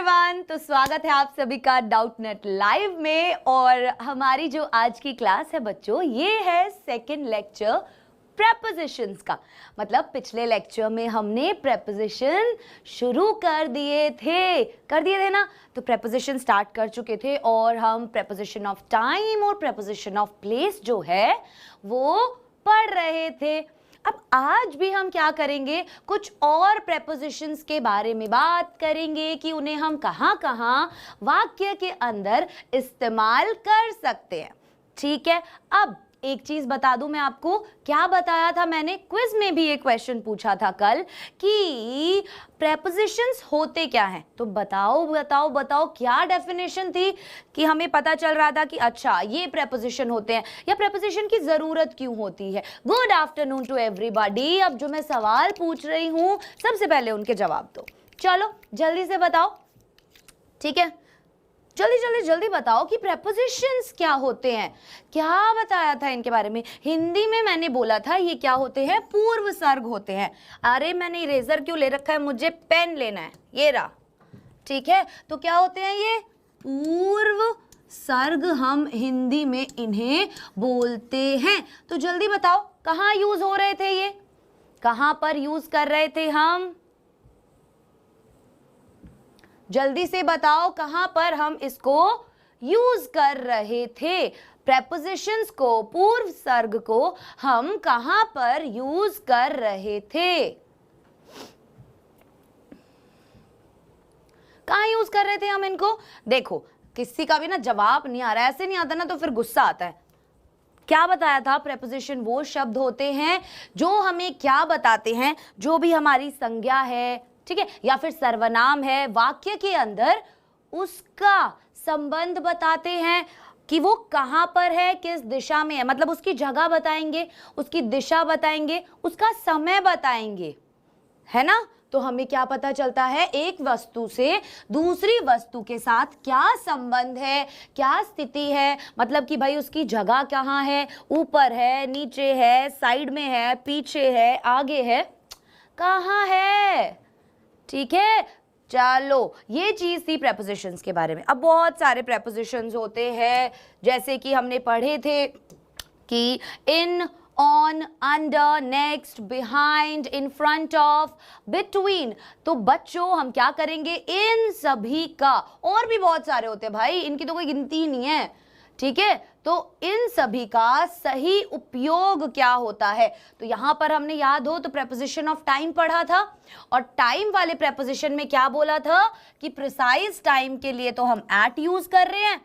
Everyone, तो स्वागत है आप सभी का डाउट नेट लाइव में। और हमारी जो आज की क्लास है बच्चों, ये है सेकंड लेक्चर प्रेपोजिशंस का। मतलब पिछले लेक्चर में हमने प्रेपोजिशन शुरू कर दिए थे ना। तो प्रेपोजिशन स्टार्ट कर चुके थे और हम प्रेपोजिशन ऑफ टाइम और प्रेपोजिशन ऑफ प्लेस जो है वो पढ़ रहे थे। अब आज भी हम क्या करेंगे, कुछ और प्रेपोजिशंस के बारे में बात करेंगे कि उन्हें हम कहाँ-कहाँ वाक्य के अंदर इस्तेमाल कर सकते हैं। ठीक है, अब एक चीज बता दूं मैं आपको, क्या बताया था मैंने, क्विज में भी एक क्वेश्चन पूछा था कल कि प्रेपोजिशंस होते क्या हैं। तो बताओ क्या डेफिनेशन थी कि हमें पता चल रहा था कि अच्छा ये प्रेपोजिशन होते हैं, या प्रेपोजिशन की जरूरत क्यों होती है। Good afternoon to everybody. अब जो मैं सवाल पूछ रही हूं सबसे पहले उनके जवाब दो। चलो जल्दी से बताओ, ठीक है, जल्दी बताओ कि प्रेपोजिशंस क्या होते हैं। क्या बताया था इनके बारे में, हिंदी में मैंने बोला था ये क्या होते हैं, पूर्व सर्ग होते हैं। अरे मैंने इरेजर क्यों ले रखा है, मुझे पेन लेना है, ये रहा। ठीक है, तो क्या होते हैं ये पूर्व सर्ग, हम हिंदी में इन्हें बोलते हैं। तो जल्दी बताओ कहाँ यूज हो रहे थे, ये कहाँ पर यूज कर रहे थे हम, जल्दी से बताओ कहां पर हम इसको यूज कर रहे थे। प्रेपोजिशंस को, पूर्व सर्ग को हम कहां पर यूज कर रहे थे, कहां यूज कर रहे थे हम इनको। देखो किसी का भी ना जवाब नहीं आ रहा है, ऐसे नहीं आता ना तो फिर गुस्सा आता है। क्या बताया था, प्रेपोजिशन वो शब्द होते हैं जो हमें क्या बताते हैं, जो भी हमारी संज्ञा है, ठीक है, या फिर सर्वनाम है, वाक्य के अंदर उसका संबंध बताते हैं कि वो कहां पर है, किस दिशा में है। मतलब उसकी जगह बताएंगे, उसकी दिशा बताएंगे, उसका समय बताएंगे, है ना। तो हमें क्या पता चलता है, एक वस्तु से दूसरी वस्तु के साथ क्या संबंध है, क्या स्थिति है। मतलब कि भाई उसकी जगह कहाँ है, ऊपर है, नीचे है, साइड में है, पीछे है, आगे है, कहाँ है। ठीक है, चलो ये चीज थी प्रेपोजिशंस के बारे में। अब बहुत सारे प्रेपोजिशंस होते हैं, जैसे कि हमने पढ़े थे कि in, on, under, next, behind, in front of, between. तो बच्चों हम क्या करेंगे, इन सभी का, और भी बहुत सारे होते हैं भाई, इनकी तो कोई गिनती ही नहीं है। ठीक है, तो इन सभी का सही उपयोग क्या होता है। तो यहां पर हमने याद हो तो प्रेपोजिशन ऑफ टाइम पढ़ा था, और टाइम वाले प्रेपोजिशन में क्या बोला था कि प्रिसाइज टाइम के लिए तो हम एट यूज कर रहे हैं,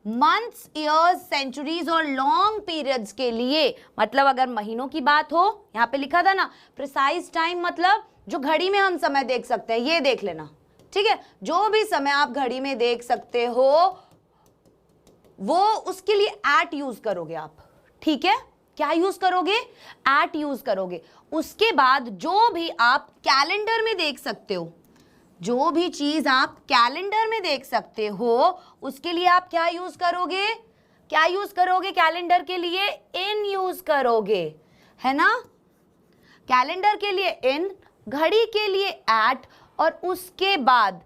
मंथ्स, ईयर्स, सेंचुरीज और लॉन्ग पीरियड्स के लिए, मतलब अगर महीनों की बात हो, यहां पे लिखा था ना प्रिसाइज टाइम, मतलब जो घड़ी में हम समय देख सकते हैं, ये देख लेना। ठीक है, जो भी समय आप घड़ी में देख सकते हो वो, उसके लिए एट यूज करोगे आप। ठीक है, क्या यूज करोगे, एट यूज करोगे। उसके बाद जो भी आप कैलेंडर में देख सकते हो, जो भी चीज आप कैलेंडर में देख सकते हो, उसके लिए आप क्या यूज करोगे, क्या यूज करोगे कैलेंडर के लिए, इन यूज करोगे, है ना। कैलेंडर के लिए इन, घड़ी के लिए एट, और उसके बाद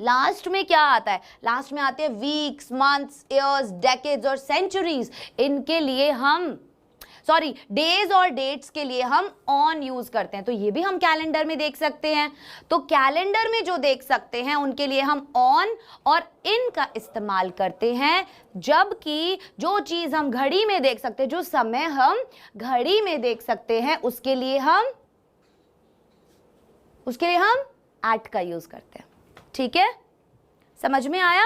लास्ट में क्या आता है, लास्ट में आते हैं वीक्स, मंथ्स, ईयर्स, डेकेड्स और सेंचुरीज। इनके लिए हम, सॉरी, डेज और डेट्स के लिए हम ऑन यूज करते हैं। तो ये भी हम कैलेंडर में देख सकते हैं। तो कैलेंडर में जो देख सकते हैं उनके लिए हम ऑन और इन का इस्तेमाल करते हैं, जबकि जो चीज हम घड़ी में देख सकते हैं, जो समय हम घड़ी में देख सकते हैं, उसके लिए हम एट का यूज करते हैं। ठीक है, समझ में आया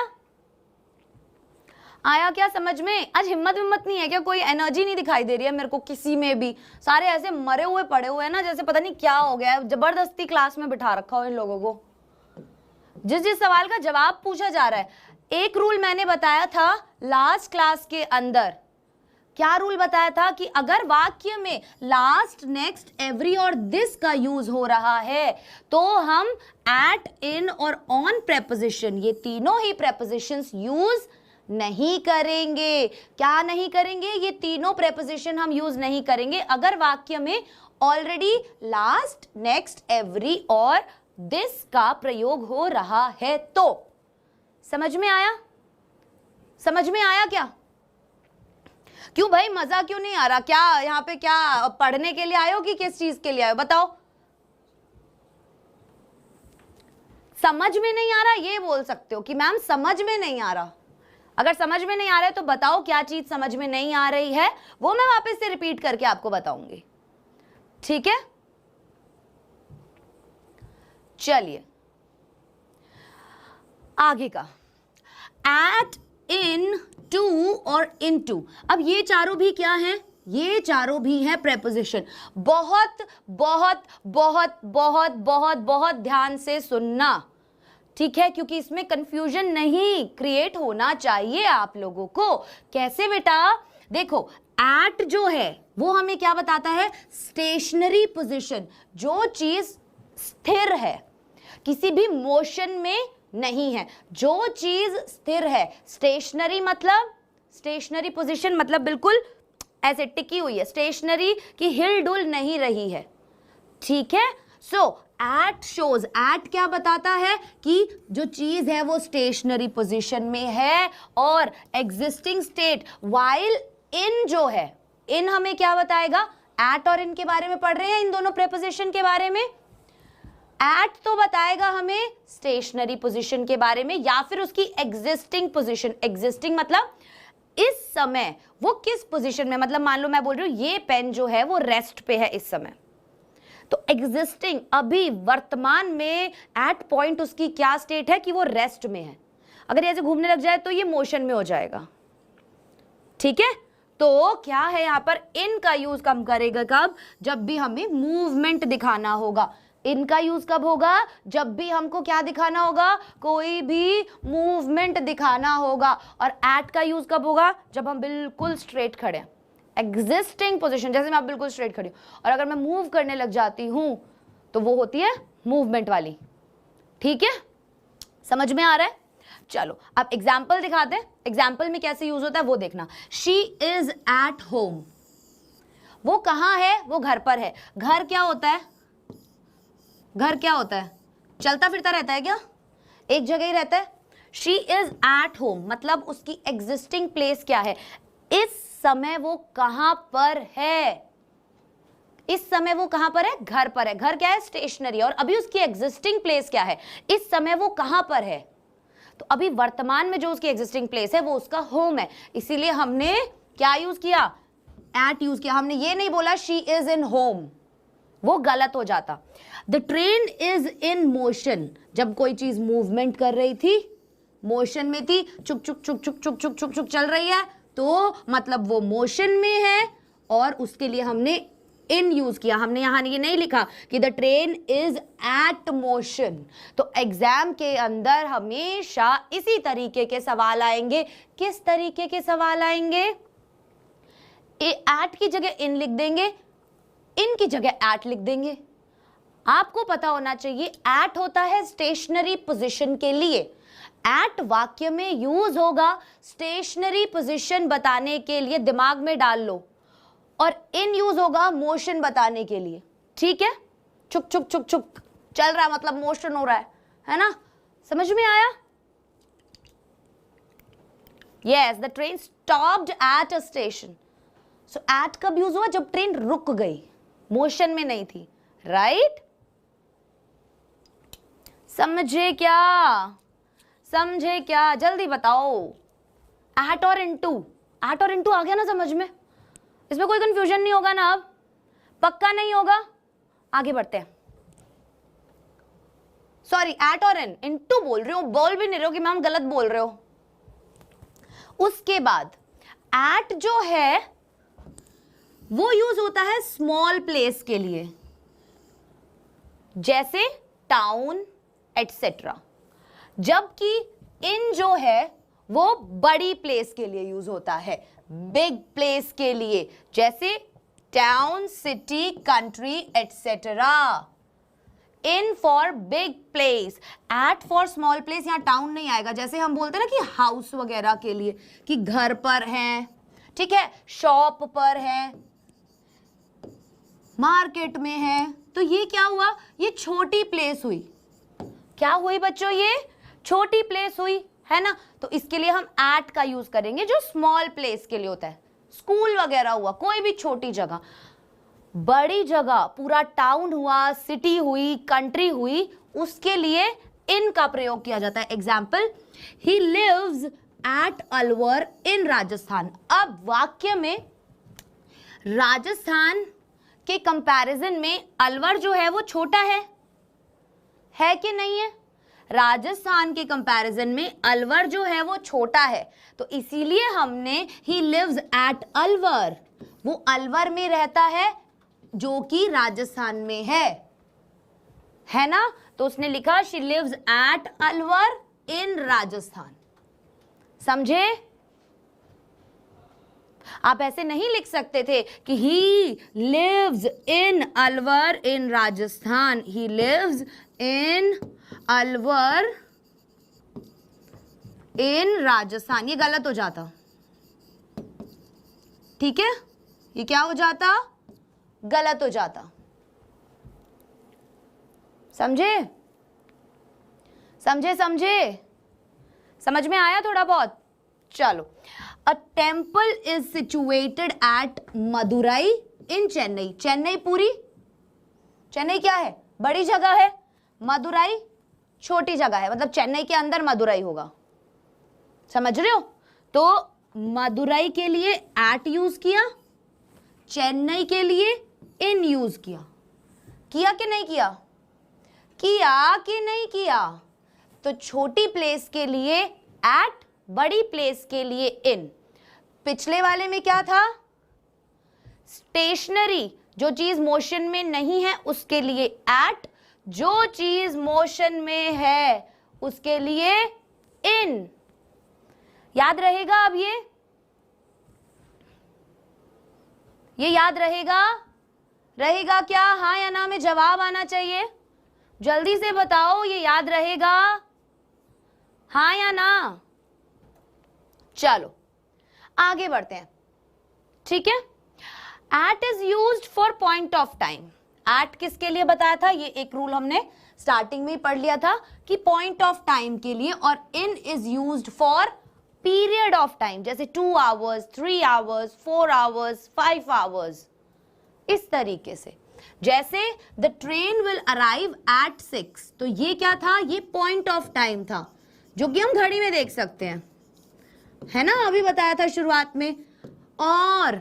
क्या समझ में। आज हिम्मत नहीं है क्या, कोई एनर्जी नहीं दिखाई दे रही है मेरे को किसी में भी, सारे ऐसे मरे हुए पड़े हुए हैं ना, जैसे पता नहीं क्या हो गया है, जबरदस्ती क्लास में बिठा रखा हो इन लोगों को। जिस सवाल का जवाब पूछा जा रहा है, एक रूल मैंने बताया था लास्ट क्लास के अंदर। क्या रूल बताया था कि अगर वाक्य में लास्ट, नेक्स्ट, एवरी और दिस का यूज हो रहा है तो हम एट, इन और ऑन प्रेपोजिशन, ये तीनों ही प्रेपोजिशंस यूज नहीं करेंगे। क्या नहीं करेंगे, ये तीनों प्रेपोजिशन हम यूज नहीं करेंगे अगर वाक्य में ऑलरेडी लास्ट, नेक्स्ट, एवरी और दिस का प्रयोग हो रहा है तो। समझ में आया? समझ में आया क्या? क्यों भाई मजा क्यों नहीं आ रहा? क्या यहाँ पे क्या पढ़ने के लिए आए हो कि किस चीज के लिए आए हो? बताओ। समझ में नहीं आ रहा ये बोल सकते हो कि मैम समझ में नहीं आ रहा। अगर समझ में नहीं आ रहा है तो बताओ क्या चीज समझ में नहीं आ रही है, वो मैं वापस से रिपीट करके आपको बताऊंगी। ठीक है, चलिए आगे का। एट, इन, टू और इनटू। अब ये चारों भी क्या हैं? ये चारों भी हैं प्रेपोजिशन। बहुत बहुत बहुत बहुत बहुत बहुत ध्यान से सुनना, ठीक है, क्योंकि इसमें कंफ्यूजन नहीं क्रिएट होना चाहिए आप लोगों को। कैसे बेटा? देखो, एट जो है वो हमें क्या बताता है? स्टेशनरी पोजीशन, जो चीज स्थिर है, किसी भी मोशन में नहीं है, जो चीज स्थिर है। स्टेशनरी मतलब, स्टेशनरी पोजीशन मतलब बिल्कुल ऐसे टिकी हुई है, स्टेशनरी की हिल डुल नहीं रही है। ठीक है, सो एट शोज, एट क्या बताता है कि जो चीज है वो स्टेशनरी पोजीशन में है। और एग्जिस्टिंग स्टेट, वाइल इन जो है, इन हमें क्या बताएगा? एट और इन के बारे में पढ़ रहे हैं, इन दोनों प्रेपोजिशन के बारे में। एट तो बताएगा हमें स्टेशनरी पोजीशन के बारे में या फिर उसकी एग्जिस्टिंग पोजीशन। एग्जिस्टिंग मतलब इस समय वो किस पोजीशन में, मतलब मान लो मैं बोल रही हूं ये पेन जो है वो रेस्ट पे है इस समय, तो एग्जिस्टिंग अभी वर्तमान में एट पॉइंट उसकी क्या स्टेट है कि वो रेस्ट में है। अगर ऐसे घूमने लग जाए तो ये मोशन में हो जाएगा। ठीक है, तो क्या है यहां पर? इन का यूज कम करेगा कब? जब भी हमें मूवमेंट दिखाना होगा। इनका यूज कब होगा? जब भी हमको क्या दिखाना होगा? कोई भी मूवमेंट दिखाना होगा। और एट का यूज कब होगा? जब हम बिल्कुल स्ट्रेट खड़े हैं, एग्जिस्टिंग पोजीशन, जैसे मैं अब बिल्कुल स्ट्रेट खड़ी हूं और अगर मैं मूव करने लग जाती हूं तो वो होती है मूवमेंट वाली। ठीक है, समझ में आ रहा है? चलो अब एग्जाम्पल दिखाते हैं, एग्जाम्पल में कैसे यूज होता है वो देखना। शी इज एट होम, वो कहाँ है? वो घर पर है। घर क्या होता है? घर क्या होता है? चलता फिरता रहता है क्या? एक जगह ही रहता है। शी इज एट होम मतलब उसकी एग्जिस्टिंग प्लेस क्या है? इस समय वो कहां पर है? इस समय वो कहां पर है? घर पर है। घर क्या है? स्टेशनरी। और अभी उसकी एग्जिस्टिंग प्लेस क्या है? इस समय वो कहां पर है? तो अभी वर्तमान में जो उसकी एग्जिस्टिंग प्लेस है वो उसका होम है, इसीलिए हमने क्या यूज किया? एट यूज किया। हमने ये नहीं बोला शी इज इन होम, वो गलत हो जाता। The train is in motion, जब कोई चीज मूवमेंट कर रही थी, मोशन में थी, चुक चुक चुक चुक चुक चुक चुक चुक चल रही है, तो मतलब वो मोशन में है और उसके लिए हमने इन यूज किया। हमने यहां ये नहीं लिखा कि the train is at motion. तो एग्जाम के अंदर हमेशा इसी तरीके के सवाल आएंगे। किस तरीके के सवाल आएंगे? एट की जगह इन लिख देंगे, इन की जगह एट लिख देंगे। आपको पता होना चाहिए एट होता है स्टेशनरी पोजीशन के लिए। एट वाक्य में यूज होगा स्टेशनरी पोजीशन बताने के लिए, दिमाग में डाल लो। और इन यूज होगा मोशन बताने के लिए। ठीक है, चुक चुक चुक चुक चल रहा मतलब मोशन हो रहा है ना? समझ में आया? Yes, the train stopped at a station. So at कब यूज हुआ? जब ट्रेन रुक गई, मोशन में नहीं थी। राइट? समझे क्या? समझे क्या? जल्दी बताओ। एट और इनटू, एट और इनटू आ गया ना समझ में? इसमें कोई कंफ्यूजन नहीं होगा ना? अब पक्का नहीं होगा? आगे बढ़ते हैं। सॉरी, एट और इन, इनटू बोल रहे हो, बोल भी नहीं रहे हो कि मैम गलत बोल रहे हो। उसके बाद एट जो है वो यूज होता है स्मॉल प्लेस के लिए, जैसे टाउन एटसेट्रा। जबकि इन जो है वो बड़ी प्लेस के लिए यूज होता है, बिग प्लेस के लिए, जैसे town, city, country etcetera. In for big place, at for small place. यहां टाउन नहीं आएगा, जैसे हम बोलते हैं ना कि हाउस वगैरह के लिए, कि घर पर है, ठीक है, शॉप पर है, मार्केट में है, तो ये क्या हुआ? ये छोटी प्लेस हुई, क्या हुई बच्चों, ये छोटी प्लेस हुई है ना, तो इसके लिए हम एट का यूज करेंगे जो स्मॉल प्लेस के लिए होता है, स्कूल वगैरह हुआ, कोई भी छोटी जगह। बड़ी जगह पूरा टाउन हुआ, सिटी हुई, कंट्री हुई, उसके लिए इन का प्रयोग किया जाता है। Example, he lives at Alwar in Rajasthan. अब वाक्य में राजस्थान के कंपैरिजन में अलवर जो है वो छोटा है कि नहीं है? राजस्थान के कंपैरिजन में अलवर जो है वो छोटा है, तो इसीलिए हमने ही लिव्स एट अलवर, वो अलवर में रहता है जो कि राजस्थान में है ना, तो उसने लिखा she lives at Alwar in Rajasthan. समझे? आप ऐसे नहीं लिख सकते थे कि he lives in Alwar in Rajasthan, he lives in Alwar in Rajasthan, ये गलत हो जाता। ठीक है, ये क्या हो जाता? गलत हो जाता। समझे? समझे? समझे? समझ में आया थोड़ा बहुत? चलो, a temple is situated at Madurai in Chennai. Chennai पूरी, चेन्नई क्या है? बड़ी जगह है, मदुरई छोटी जगह है, मतलब चेन्नई के अंदर मदुरई होगा। समझ रहे हो? तो मदुरई के लिए एट यूज किया, चेन्नई के लिए इन यूज किया। किया कि नहीं किया? किया कि नहीं किया? तो छोटी प्लेस के लिए एट, बड़ी प्लेस के लिए इन। पिछले वाले में क्या था? स्टेशनरी, जो चीज मोशन में नहीं है उसके लिए एट, जो चीज मोशन में है उसके लिए इन। याद रहेगा? अब ये याद रहेगा? रहेगा क्या? हाँ या ना में जवाब आना चाहिए। जल्दी से बताओ, ये याद रहेगा? हाँ या ना? चलो आगे बढ़ते हैं। ठीक है, at is used for point of time. At किसके लिए बताया था? ये एक रूल हमने स्टार्टिंग में ही पढ़ लिया था कि पॉइंट ऑफ टाइम के लिए, और in is used for period of time, जैसे 2 आवर्स, 3 आवर्स, 4 आवर्स, 5 आवर्स, इस तरीके से। जैसे the train will arrive at 6, तो ये क्या था? ये पॉइंट ऑफ टाइम था जो कि हम घड़ी में देख सकते हैं, है ना, अभी बताया था शुरुआत में। और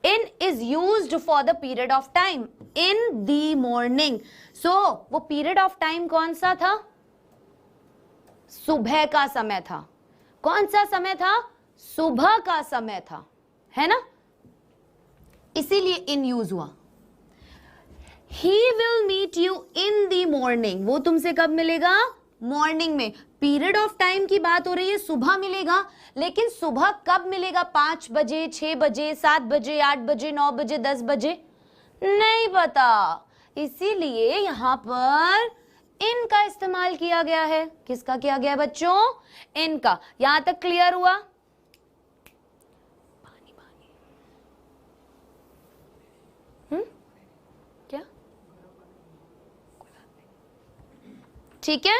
in is used for the period of time in the morning. So वो पीरियड ऑफ टाइम कौन सा था? सुबह का समय था। कौन सा समय था? सुबह का समय था, है ना, इसीलिए इन यूज हुआ। He will meet you in the morning, वो तुमसे कब मिलेगा? मॉर्निंग में। पीरियड ऑफ टाइम की बात हो रही है, सुबह मिलेगा, लेकिन सुबह कब मिलेगा? 5 बजे, 6 बजे, 7 बजे, 8 बजे, 9 बजे, 10 बजे? नहीं पता, इसीलिए यहां पर इन का इस्तेमाल किया गया है। किसका किया गया है बच्चों? इन का। यहां तक क्लियर हुआ? क्या? ठीक है,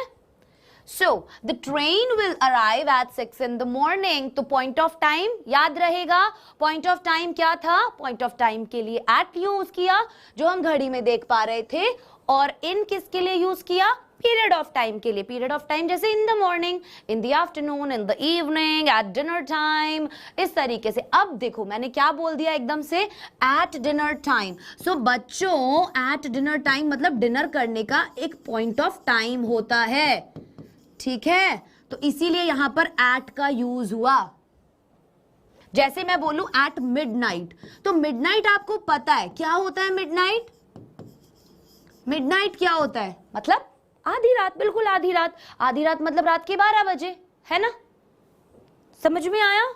so the train will arrive at 6 in the morning। तो पॉइंट ऑफ टाइम याद रहेगा? पॉइंट ऑफ टाइम क्या था? पॉइंट ऑफ टाइम के लिए एट यूज किया, जो हम घड़ी में देख पा रहे थे, और इन किसके लिए यूज किया? पीरियड ऑफ टाइम के लिए। पीरियड ऑफ टाइम जैसे इन the morning, in the afternoon, in the evening, eight dinner time, इस तरीके से। अब देखो मैंने क्या बोल दिया एकदम से? Eight dinner time. सो बच्चों, एट डिनर टाइम मतलब डिनर करने का एक पॉइंट ऑफ टाइम होता है, ठीक है, तो इसीलिए यहां पर एट का यूज हुआ। जैसे मैं बोलूं एट मिडनाइट, तो मिडनाइट आपको पता है क्या होता है? मिडनाइट, मिडनाइट क्या होता है? मतलब आधी रात, बिल्कुल आधी रात। आधी रात मतलब रात के 12 बजे, है ना? समझ में आया?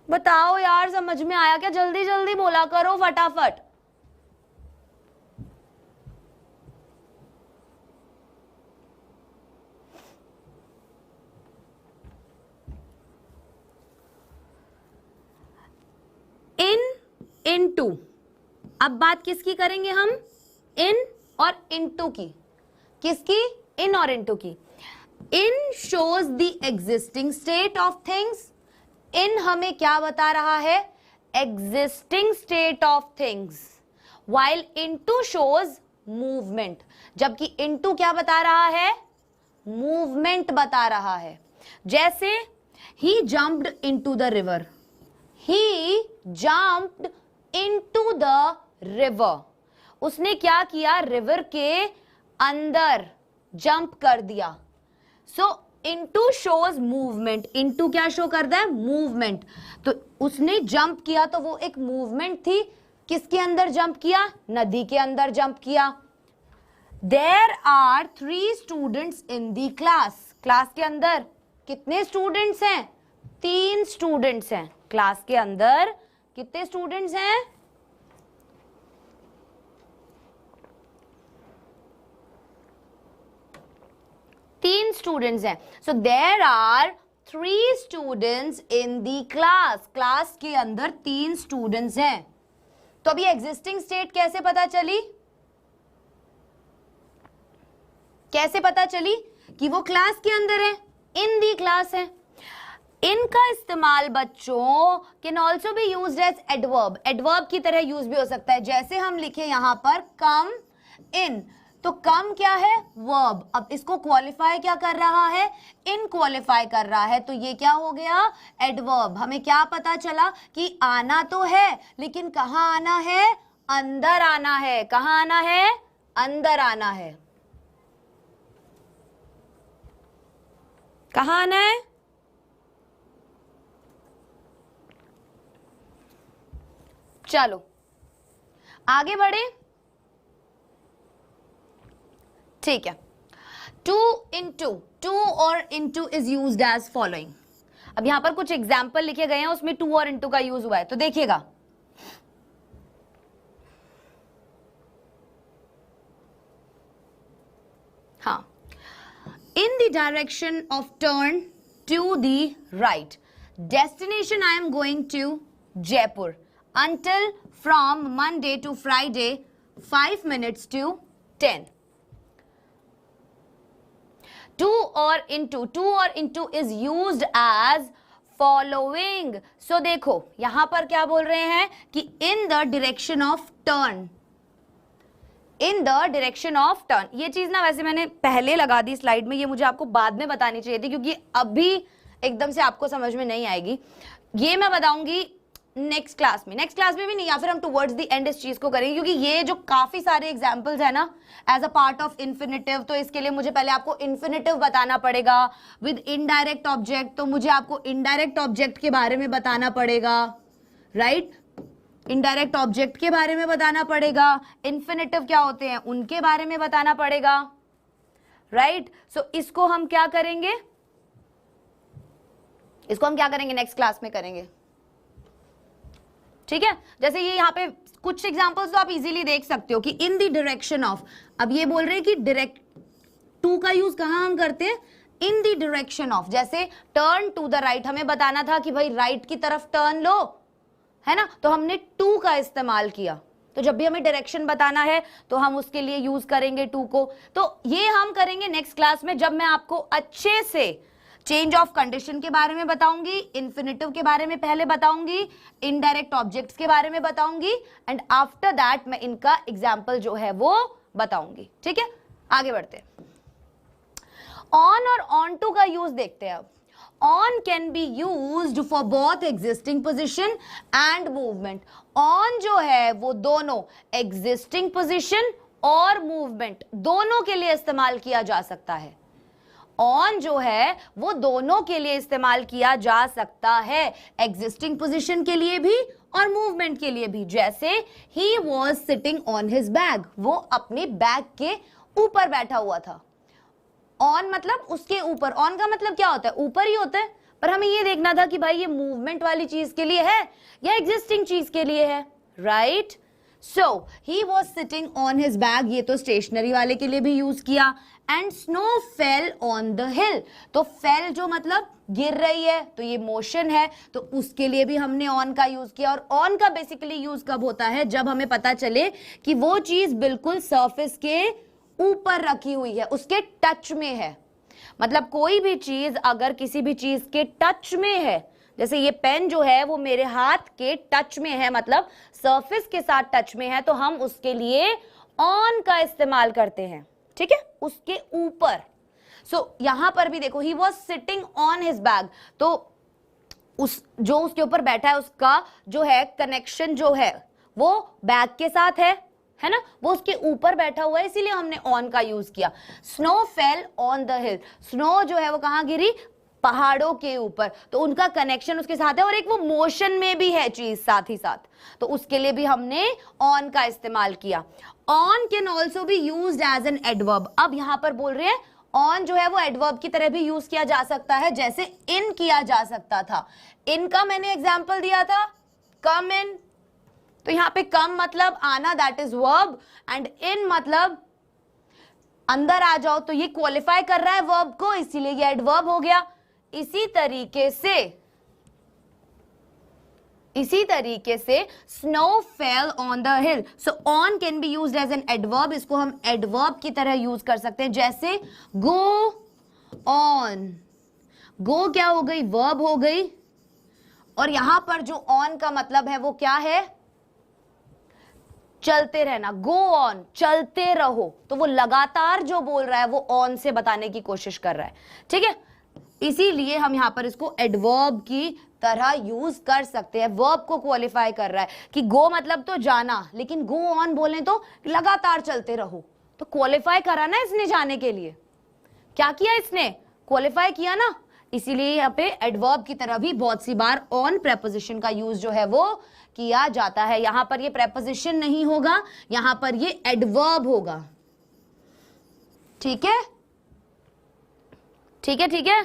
बताओ यार, समझ में आया क्या? जल्दी जल्दी बोला करो, फटाफट। इनटू, अब बात किसकी करेंगे हम? इन और इनटू की। किसकी? इन और इनटू की। In shows the existing state of things. In हमें क्या बता रहा है? Existing state of things, while into shows movement, जबकि into क्या बता रहा है? मूवमेंट बता रहा है। जैसे he jumped into the river, he jumped into the river, उसने क्या किया? रिवर के अंदर जंप कर दिया। सो into shows movement, into क्या शो करता है? मूवमेंट। तो उसने जंप किया तो वो एक मूवमेंट थी। किसके अंदर जंप किया? नदी के अंदर जंप किया। There are 3 students in the class, class के अंदर कितने स्टूडेंट्स हैं? 3 स्टूडेंट्स हैं। क्लास के अंदर कितने स्टूडेंट्स हैं? 3 स्टूडेंट्स हैं। So there are 3 students in the class, class के अंदर 3 स्टूडेंट्स हैं। तो अभी एग्जिस्टिंग स्टेट कैसे पता चली? कैसे पता चली कि वो क्लास के अंदर है? इन दी क्लास है। इनका इस्तेमाल बच्चों can also be used as adverb, adverb की तरह यूज भी हो सकता है। जैसे हम लिखे यहां पर कम इन, तो कम क्या है? वर्ब। अब इसको क्वालिफाई क्या कर रहा है? इन क्वालिफाई कर रहा है, तो ये क्या हो गया? एडवर्ब। हमें क्या पता चला कि आना तो है, लेकिन कहां आना है? अंदर आना है। कहां आना है? अंदर आना है। कहां आना है? चलो आगे बढ़े। ठीक है। टू इंटू, टू और into is used as following. अब यहां पर कुछ एग्जाम्पल लिखे गए हैं, उसमें टू और इंटू का यूज हुआ है, तो देखिएगा। हाँ, in the direction of turn to the right, destination I am going to Jaipur, until from Monday to Friday 5 minutes to 10. To or into is used as following. So देखो यहां पर क्या बोल रहे हैं कि in the direction of turn, in the direction of turn। ये चीज ना वैसे मैंने पहले लगा दी स्लाइड में, ये मुझे आपको बाद में बतानी चाहिए थी क्योंकि अभी एकदम से आपको समझ में नहीं आएगी। ये मैं बताऊंगी नेक्स्ट क्लास में भी नहीं, या फिर हम टुवर्ड्स द एंड इस चीज को करेंगे, क्योंकि ये जो काफी सारे एग्जांपल्स है ना as a part of infinitive, तो इसके लिए मुझे पहले आपको इन्फिनेटिव बताना पड़ेगा विद इनडायरेक्ट ऑब्जेक्ट। तो मुझे आपको इनडायरेक्ट ऑब्जेक्ट के बारे में बताना पड़ेगा, राइट? इनडायरेक्ट ऑब्जेक्ट के बारे में बताना पड़ेगा, इन्फिनेटिव क्या होते हैं उनके बारे में बताना पड़ेगा, राइट? सो इसको हम क्या करेंगे? नेक्स्ट क्लास में करेंगे, ठीक है? जैसे ये यहाँ पे कुछ एग्जांपल्स तो आप इजीली देख सकते हो कि इन द डायरेक्शन ऑफ, अब ये बोल रहे हैं कि डायरेक्ट टू का यूज कहां हम करते हैं? इन द डायरेक्शन ऑफ। जैसे टर्न टू द राइट, हमें बताना था कि भाई राइट की तरफ टर्न लो, है ना? तो हमने टू का इस्तेमाल किया। तो जब भी हमें डायरेक्शन बताना है तो हम उसके लिए यूज करेंगे टू को। तो ये हम करेंगे नेक्स्ट क्लास में, जब मैं आपको अच्छे से चेंज ऑफ कंडीशन के बारे में बताऊंगी, इन्फिनेटिव के बारे में पहले बताऊंगी, इनडायरेक्ट ऑब्जेक्ट्स के बारे में बताऊंगी, एंड आफ्टर दैट मैं इनका एग्जाम्पल जो है वो बताऊंगी, ठीक है? आगे बढ़ते हैं। ऑन और ऑन टू का यूज देखते हैं अब। On can be used for both existing position and movement. On जो है वो दोनों एग्जिस्टिंग पोजिशन और मूवमेंट दोनों के लिए इस्तेमाल किया जा सकता है। ऑन जो है वो दोनों के लिए इस्तेमाल किया जा सकता है, एग्जिस्टिंग पोजीशन के लिए भी और मूवमेंट के लिए भी। जैसे he was sitting on his bag, वो अपने बैग के ऊपर बैठा हुआ था। ऑन मतलब उसके ऊपर, ऑन का मतलब क्या होता है? ऊपर ही होता है। पर हमें ये देखना था कि भाई ये मूवमेंट वाली चीज के लिए है या एग्जिस्टिंग चीज के लिए है, right? So he was sitting on his bag, ये तो स्टेशनरी वाले के लिए भी यूज किया। And snow fell on the हिल, तो फेल जो मतलब गिर रही है, तो ये मोशन है, तो उसके लिए भी हमने ऑन का यूज किया। और ऑन का बेसिकली यूज कब होता है? जब हमें पता चले कि वो चीज बिल्कुल सरफेस के ऊपर रखी हुई है, उसके टच में है। मतलब कोई भी चीज अगर किसी भी चीज के टच में है, जैसे ये पेन जो है वो मेरे हाथ के टच में है, मतलब सरफेस के साथ टच में है, तो हम उसके लिए ऑन का इस्तेमाल करते हैं, ठीक है, उसके ऊपर। सो यहां पर भी देखो, he was sitting on his bag, तो उस जो उसके ऊपर बैठा है उसका जो है कनेक्शन जो है वो बैग के साथ है ना, वो उसके ऊपर बैठा हुआ है, इसीलिए हमने ऑन का यूज किया। Snow fell on the hill, snow जो है वो कहां गिरी, पहाड़ों के ऊपर, तो उनका कनेक्शन उसके साथ है और एक वो मोशन में भी है चीज साथ ही साथ, तो उसके लिए भी हमने ऑन का इस्तेमाल किया। On can also be used as an adverb. अब यहां पर बोल रहे हैं ऑन जो है वो एडवर्ब की तरह भी यूज किया जा सकता है, जैसे इन किया जा सकता था। इन का मैंने एग्जाम्पल दिया था, कम इन, तो यहां पे कम मतलब आना, that is verb, and in मतलब अंदर आ जाओ, तो ये क्वालिफाई कर रहा है वर्ब को, इसीलिए ये एडवर्ब हो गया। इसी तरीके से snow fell on the hill, so on can be used as an adverb, इसको हम एडवर्ब की तरह यूज कर सकते हैं, जैसे गो ऑन, गो क्या हो गई, वर्ब हो गई, और यहां पर जो ऑन का मतलब है वो क्या है, चलते रहना, गो ऑन, चलते रहो, तो वो लगातार जो बोल रहा है वो ऑन से बताने की कोशिश कर रहा है, ठीक है, इसीलिए हम यहां पर इसको एडवर्ब की तरह यूज कर सकते हैं, वर्ब को क्वालिफाई कर रहा है कि गो मतलब तो जाना, लेकिन गो ऑन बोले तो लगातार चलते रहो, तो क्वालिफाई करा ना इसने जाने के लिए, क्या किया इसने, क्वालिफाई किया ना, इसीलिए यहाँ पे एडवर्ब की तरह भी बहुत सी बार ऑन प्रेपोजिशन का यूज जो है वो किया जाता है। यहां पर ये प्रेपोजिशन नहीं होगा, यहां पर ये एडवर्ब होगा, ठीक है, ठीक है, ठीक है।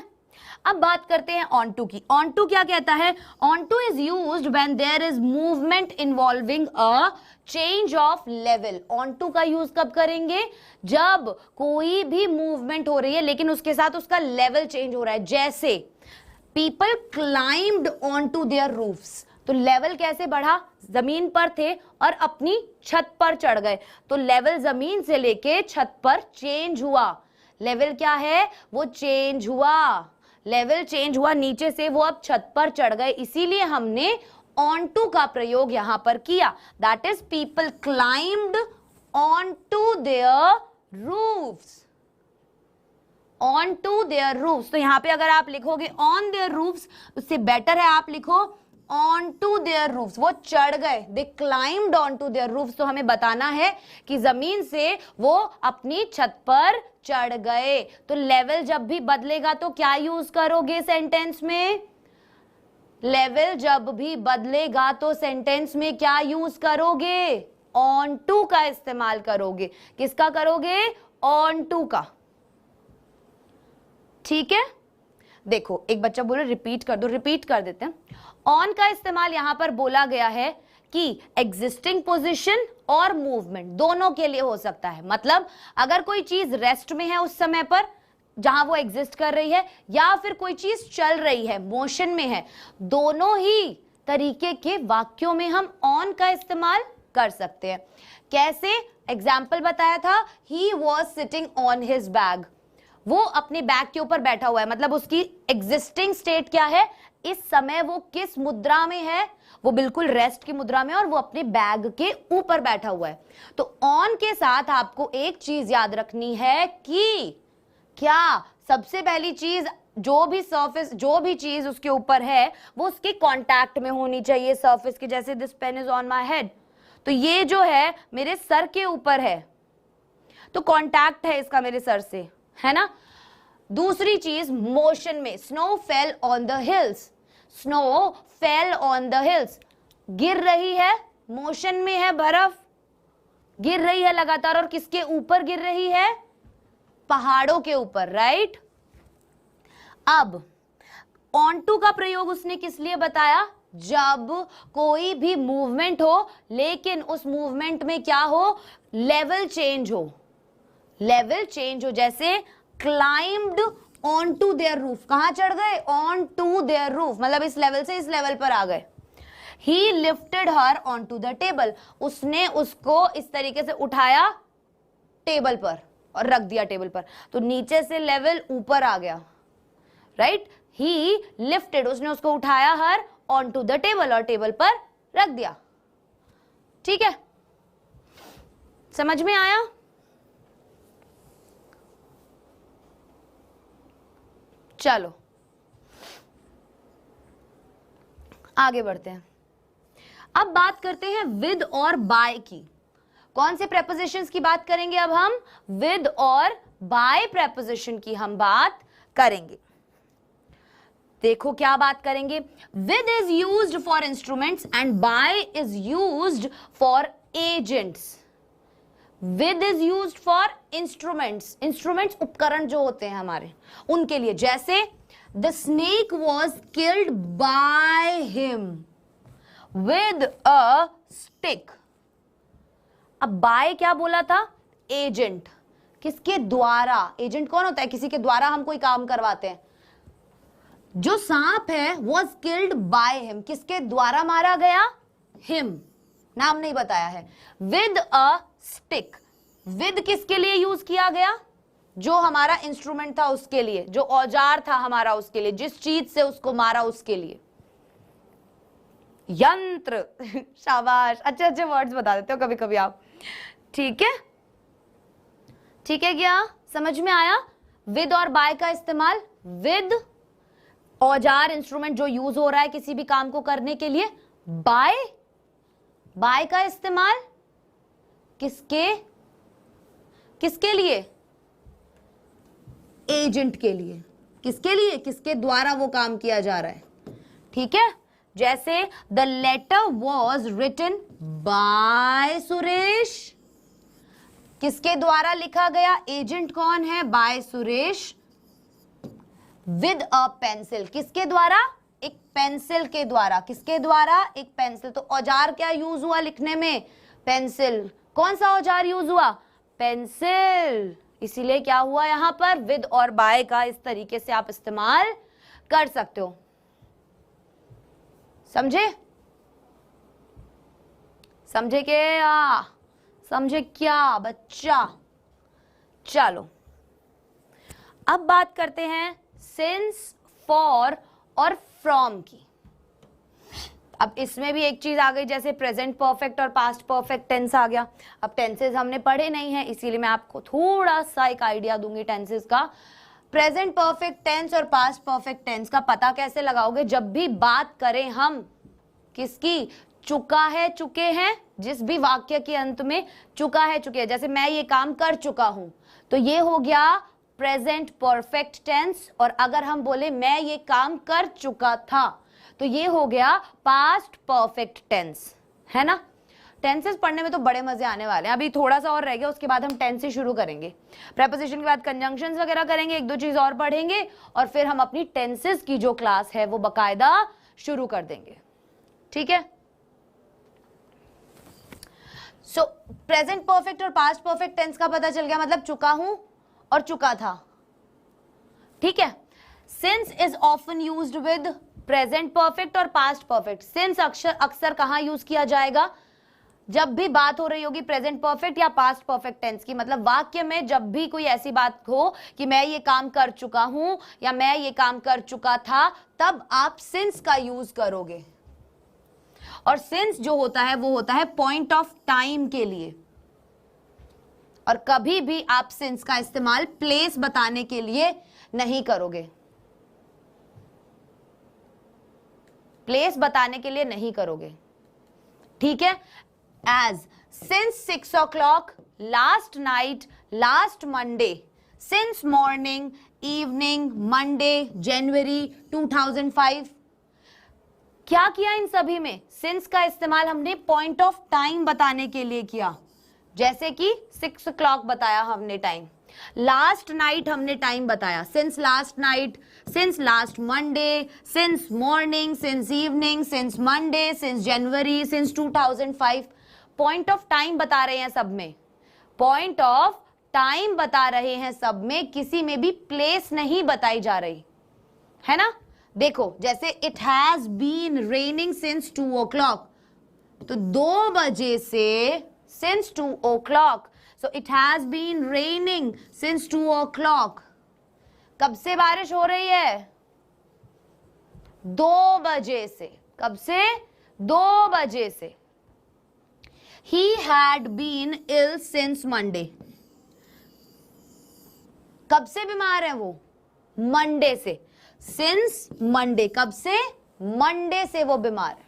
अब बात करते हैं ऑन टू की। ऑन टू क्या कहता है, on to is used when there is movement involving a change of level. On to का यूज कब करेंगे, जब कोई भी मूवमेंट हो रही है लेकिन उसके साथ उसका लेवल चेंज हो रहा है, जैसे people climbed on to their roofs, तो लेवल कैसे बढ़ा, जमीन पर थे और अपनी छत पर चढ़ गए, तो लेवल जमीन से लेके छत पर चेंज हुआ, लेवल क्या है वो चेंज हुआ, लेवल चेंज हुआ, नीचे से वो अब छत पर चढ़ गए, इसीलिए हमने ऑन टू का प्रयोग यहां पर किया, that is people climbed on to their roofs, on to their roofs. तो यहां पे अगर आप लिखोगे ऑन देयर रूफ्स, उससे बेटर है आप लिखो ऑन टू देयर रूफ्स, वो चढ़ गए, they climbed on to their roofs, तो हमें बताना है कि जमीन से वो अपनी छत पर चढ़ गए, तो लेवल जब भी बदलेगा तो क्या यूज करोगे सेंटेंस में, लेवल जब भी बदलेगा तो सेंटेंस में क्या यूज करोगे, ऑन टू का इस्तेमाल करोगे, किसका करोगे, ऑन टू का, ठीक है। देखो एक बच्चा बोले रिपीट कर दो, रिपीट कर देते हैं। ऑन का इस्तेमाल यहां पर बोला गया है कि एग्जिस्टिंग पोजीशन और मूवमेंट दोनों के लिए हो सकता है, मतलब अगर कोई चीज रेस्ट में है उस समय पर जहां वो एग्जिस्ट कर रही है, या फिर कोई चीज चल रही है, मोशन में है, दोनों ही तरीके के वाक्यों में हम ऑन का इस्तेमाल कर सकते हैं। कैसे, एग्जाम्पल बताया था, he was sitting on his bag, वो अपने बैग के ऊपर बैठा हुआ है, मतलब उसकी एग्जिस्टिंग स्टेट क्या है, इस समय वो किस मुद्रा में है, वो बिल्कुल रेस्ट की मुद्रा में और वो अपने बैग के ऊपर बैठा हुआ है। तो ऑन के साथ आपको एक चीज याद रखनी है कि क्या, सबसे पहली चीज जो भी सरफेस, जो भी चीज उसके ऊपर है वो उसके कांटेक्ट में होनी चाहिए सरफेस के, जैसे this pen is on my head, तो ये जो है मेरे सर के ऊपर है, तो कांटेक्ट है इसका मेरे सर से, है ना। दूसरी चीज मोशन में, snow fell on the hills, snow fell on the hills, गिर रही है, मोशन में है, बर्फ गिर रही है लगातार, और किसके ऊपर गिर रही है, पहाड़ों के ऊपर, राइट। अब ऑन टू का प्रयोग उसने किस लिए बताया, जब कोई भी मूवमेंट हो लेकिन उस मूवमेंट में क्या हो, लेवल चेंज हो, लेवल चेंज हो, जैसे climbed on to their roof, कहां चढ़ गए, ऑन टू देयर रूफ, मतलब इस लेवल से इस लेवल पर आ गए। He lifted her on to the table, उसने उसको इस तरीके से उठाया टेबल पर और रख दिया टेबल पर, तो नीचे से लेवल ऊपर आ गया, राइट। ही लिफ्टेड, उसने उसको उठाया her on to the table और टेबल पर रख दिया। ठीक है, समझ में आया? चलो आगे बढ़ते हैं। अब बात करते हैं विद और बाय की। कौन से प्रेपोजिशंस की बात करेंगे अब हम? विद और बाय प्रेपोजिशन की हम बात करेंगे। देखो क्या बात करेंगे। With is used for instruments and by is used for agents. With is used for instruments, instruments उपकरण जो होते हैं हमारे, उनके लिए। जैसे the snake was killed by him with a stick. अब बाय क्या बोला था? एजेंट। किसके द्वारा? एजेंट कौन होता है? किसी के द्वारा हम कोई काम करवाते हैं। जो सांप है वॉज किल्ड बाय हिम, किसके द्वारा मारा गया? हिम, नाम नहीं बताया है। विद अ स्टिक, विद किसके लिए यूज किया गया? जो हमारा इंस्ट्रूमेंट था उसके लिए, जो औजार था हमारा उसके लिए, जिस चीज से उसको मारा उसके लिए। यंत्र शाबाश, अच्छे अच्छे वर्ड्स बता देते हो कभी कभी आप। ठीक है, ठीक है, क्या समझ में आया? विद और बाय का इस्तेमाल, विद औजार इंस्ट्रूमेंट जो यूज हो रहा है किसी भी काम को करने के लिए। बाय का इस्तेमाल किसके किसके लिए? एजेंट के लिए। किसके लिए? किसके द्वारा वो काम किया जा रहा है। ठीक है, जैसे the letter was written by Suresh, किसके द्वारा लिखा गया? एजेंट कौन है? By Suresh. With a pencil, किसके द्वारा? एक पेंसिल के द्वारा। किसके द्वारा? एक पेंसिल। तो औजार क्या यूज हुआ लिखने में? पेंसिल। कौन सा औजार यूज हुआ? पेंसिल। इसीलिए क्या हुआ यहां पर? विद और बाय का इस तरीके से आप इस्तेमाल कर सकते हो। समझे? समझे क्या? समझे क्या बच्चा? चलो अब बात करते हैं सिंस, फॉर और फ्रॉम की। अब इसमें भी एक चीज आ गई, जैसे प्रेजेंट परफेक्ट और पास्ट परफेक्ट टेंस आ गया। अब टेंसेस हमने पढ़े नहीं है, इसीलिए मैं आपको थोड़ा सा एक आइडिया दूंगी टेंसेस का। प्रेजेंट परफेक्ट टेंस और पास्ट परफेक्ट टेंस का पता कैसे लगाओगे? जब भी बात करें हम किसकी? चुका है, चुके हैं, जिस भी वाक्य के अंत में चुका है, चुके हैं। जैसे मैं ये काम कर चुका हूं, तो ये हो गया प्रेजेंट परफेक्ट टेंस। और अगर हम बोले मैं ये काम कर चुका था, तो ये हो गया पास्ट परफेक्ट टेंस, है ना। टेंसेस पढ़ने में तो बड़े मजे आने वाले हैं। अभी थोड़ा सा और रह गया, उसके बाद हम टेंस से शुरू करेंगे। प्रेपोजिशन के बाद कंजंक्शंस वगैरह करेंगे, एक दो चीज और पढ़ेंगे, और फिर हम अपनी टेंसेस की जो क्लास है वो बकायदा शुरू कर देंगे। ठीक है। सो प्रेजेंट परफेक्ट और पास्ट परफेक्ट टेंस का पता चल गया, मतलब चुका हूं और चुका था। ठीक है। Since is often used with present perfect और पास्ट परफेक्ट। सिंस अक्सर कहां यूज किया जाएगा? जब भी बात हो रही होगी प्रेजेंट परफेक्ट या पास्ट परफेक्ट टेंस की, मतलब वाक्य में जब भी कोई ऐसी बात हो कि मैं ये काम कर चुका हूं या मैं ये काम कर चुका था, तब आप सिंस का यूज करोगे। और सिंस जो होता है वो होता है पॉइंट ऑफ टाइम के लिए, और कभी भी आप सिंस का इस्तेमाल प्लेस बताने के लिए नहीं करोगे। प्लेस बताने के लिए नहीं करोगे। ठीक है। As since 6 o'clock last night, last Monday, since morning, evening, Monday, January 2005। क्या किया इन सभी में? सिंस का इस्तेमाल हमने पॉइंट ऑफ टाइम बताने के लिए किया। जैसे कि 6 o'clock बताया हमने टाइम, लास्ट नाइट हमने टाइम बताया, since last night, since last Monday, since morning, since evening, since Monday, since January, since 2005। Point of time बता रहे हैं सब में, पॉइंट ऑफ टाइम बता रहे हैं सब में, किसी में भी प्लेस नहीं बताई जा रही है ना। देखो जैसे it has been raining since 2 o'clock, तो 2 बजे से since 2 o'clock, so it has been raining since 2 o'clock। कब से बारिश हो रही है? 2 बजे से। कब से? 2 बजे से। He had been ill since Monday। कब से बीमार है वो? मंडे से। सिंस मंडे, कब से? मंडे से वो बीमार है।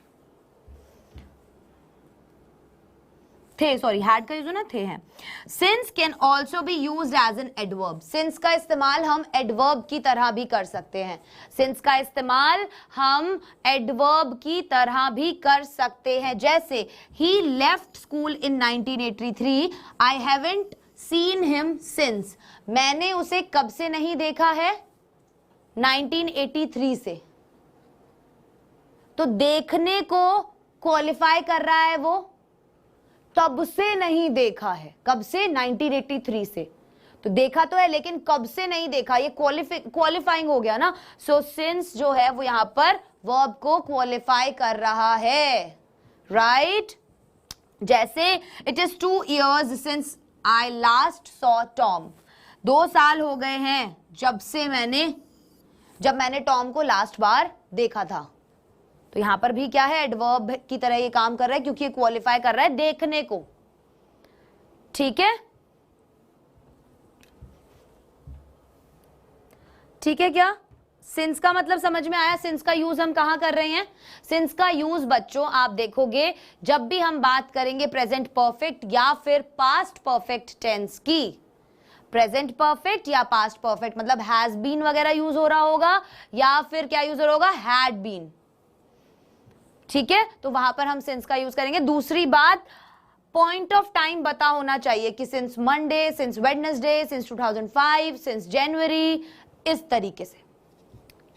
थे, सॉरी, हैड का यूज ना थे है। Since can also be use as an adverb. Since का इस्तेमाल हम एडवर्ब की तरह भी कर सकते हैं। सिंस का इस्तेमाल हम एडवर्ब की तरह भी कर सकते हैं। जैसे he left school in 1983, I haven't seen him since. मैंने उसे कब से नहीं देखा है? 1983 से। तो देखने को क्वालिफाई कर रहा है वो, तब से नहीं देखा है। कब से? 1983 से। तो देखा तो है लेकिन कब से नहीं देखा, ये क्वालिफाइंग हो गया ना। सो सिंस जो है वो यहां पर वर्ब को क्वालिफाई कर रहा है, राइट? जैसे it is 2 years since I last saw Tom. 2 साल हो गए हैं जब मैंने टॉम को लास्ट बार देखा था। तो यहां पर भी क्या है? एडवर्ब की तरह ये काम कर रहा है क्योंकि ये क्वालिफाई कर रहा है देखने को। ठीक है? ठीक है क्या? सिंस का मतलब समझ में आया? सिंस का यूज हम कहां कर रहे हैं? सिंस का यूज बच्चों आप देखोगे जब भी हम बात करेंगे प्रेजेंट परफेक्ट या फिर पास्ट परफेक्ट टेंस की। प्रेजेंट परफेक्ट या पास्ट परफेक्ट मतलब हैज बीन वगैरह यूज हो रहा होगा या फिर क्या यूज हो रहा होगा? Had been. ठीक है? तो वहां पर हम सिंस का यूज करेंगे। दूसरी बात, पॉइंट ऑफ टाइम पता होना चाहिए कि since Monday, since Wednesday, since 2005, since January, इस तरीके से।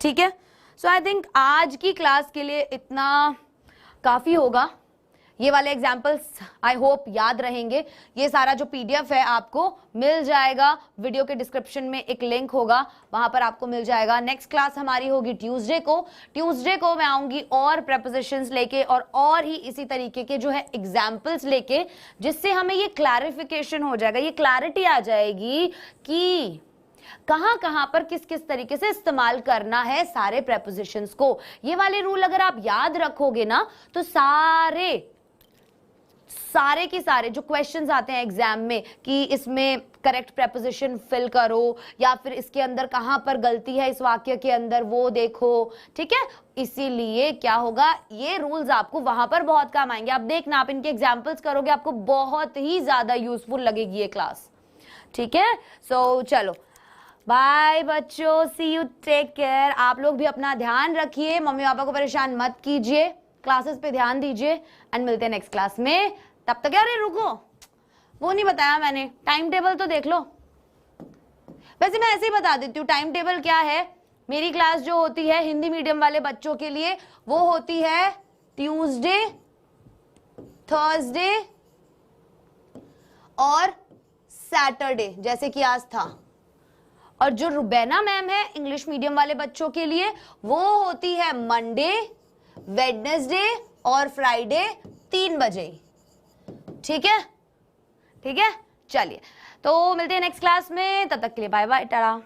ठीक है? सो आई थिंक आज की क्लास के लिए इतना काफी होगा। ये वाले एग्जाम्पल्स आई होप याद रहेंगे। ये सारा जो पीडीएफ है आपको मिल जाएगा, वीडियो के डिस्क्रिप्शन में एक लिंक होगा, वहां पर आपको मिल जाएगा। नेक्स्ट क्लास हमारी होगी ट्यूसडे को। ट्यूसडे को मैं आऊंगी और प्रेपोजिशंस लेके और ही इसी तरीके के जो है एग्जाम्पल्स लेके, जिससे हमें ये क्लैरिफिकेशन हो जाएगा, ये क्लैरिटी आ जाएगी कि कहां कहां पर किस किस तरीके से इस्तेमाल करना है सारे प्रेपोजिशंस को। ये वाले रूल अगर आप याद रखोगे ना तो सारे के सारे जो क्वेश्चंस आते हैं एग्जाम में कि इसमें करेक्ट प्रेपोजिशन फिल करो या फिर इसके अंदर कहां पर गलती है इस वाक्य के अंदर वो देखो। ठीक है? इसीलिए क्या होगा, ये रूल्स आपको वहां पर बहुत काम आएंगे। आप देखना, आप इनके एग्जाम्पल्स करोगे, आपको बहुत ही ज्यादा यूजफुल लगेगी ये क्लास। ठीक है? सो चलो बाय बच्चों, सी यू, टेक केयर। आप लोग भी अपना ध्यान रखिए, मम्मी पापा को परेशान मत कीजिए, क्लासेस पे ध्यान दीजिए एंड मिलते हैं नेक्स्ट क्लास में। तब तक यार रुको, वो नहीं बताया मैंने, टाइम टेबल तो देख लो। वैसे मैं ऐसे ही बता देती हूँ टाइम टेबल क्या है। मेरी क्लास जो होती है हिंदी मीडियम वाले बच्चों के लिए वो होती है ट्यूसडे, थर्सडे और सैटरडे, जैसे कि आज था। और जो रुबैना मैम है इंग्लिश मीडियम वाले बच्चों के लिए वो होती है मंडे, वेडनेसडे और फ्राइडे 3 बजे। ठीक है? ठीक है, चलिए तो मिलते हैं नेक्स्ट क्लास में, तब तक के लिए बाय बाय, टाटा।